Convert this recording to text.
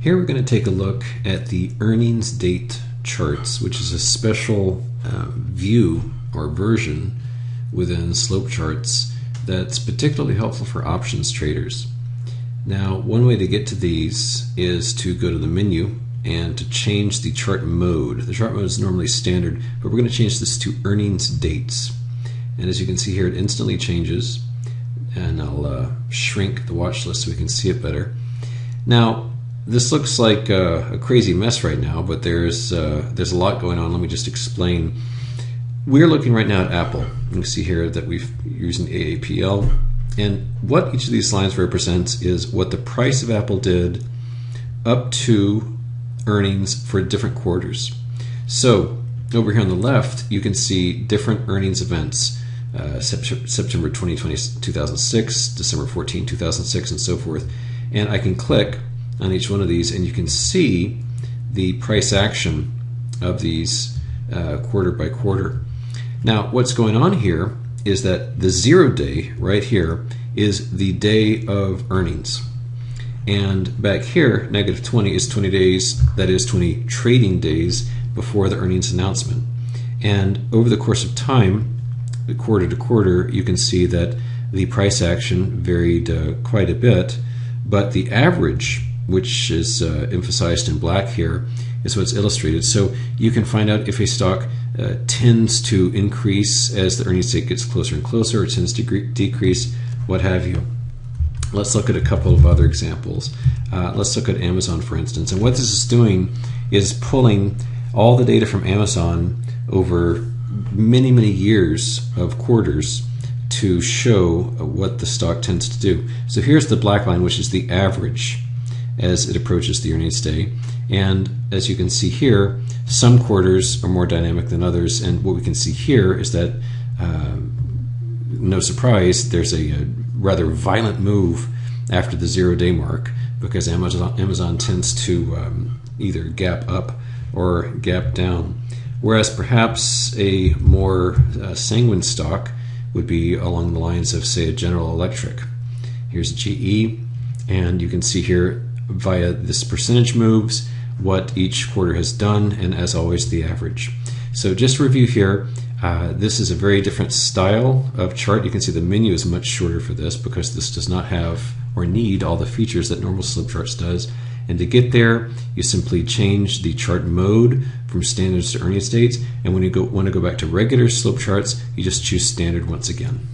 Here we're going to take a look at the earnings date charts, which is a special view or version within slope charts that's particularly helpful for options traders. Now, one way to get to these is to go to the menu and to change the chart mode. The chart mode is normally standard, but we're going to change this to earnings dates. And as you can see here, it instantly changes. And I'll shrink the watch list so we can see it better. Now, this looks like a crazy mess right now, but there's a lot going on. Let me just explain. We're looking right now at Apple. You can see here that we're using AAPL. And what each of these lines represents is what the price of Apple did up to earnings for different quarters. So over here on the left, you can see different earnings events. September 2006, December 14, 2006, and so forth. And I can click on each one of these and you can see the price action of these quarter by quarter. Now, what's going on here is that the 0 day right here is the day of earnings. And back here, negative 20 is 20 days, that is 20 trading days before the earnings announcement. And over the course of time, quarter to quarter, you can see that the price action varied quite a bit, but the average, which is emphasized in black here, is what's illustrated. So you can find out if a stock tends to increase as the earnings date gets closer and closer, or tends to decrease, what have you. Let's look at a couple of other examples. Let's look at Amazon, for instance. And what this is doing is pulling all the data from Amazon over many, many years of quarters to show what the stock tends to do. So here's the black line, which is the average as it approaches the earnings day. And as you can see here, some quarters are more dynamic than others. And what we can see here is that, no surprise, there's a rather violent move after the 0 day mark, because Amazon tends to either gap up or gap down. Whereas perhaps a more sanguine stock would be along the lines of, say, a General Electric. Here's GE, and you can see here via this percentage moves what each quarter has done, and as always, the average. So just to review here, this is a very different style of chart. You can see the menu is much shorter for this because this does not have or need all the features that normal slope charts does. And to get there, you simply change the chart mode from standards to earnings dates. And when you want to go back to regular slope charts, you just choose standard once again.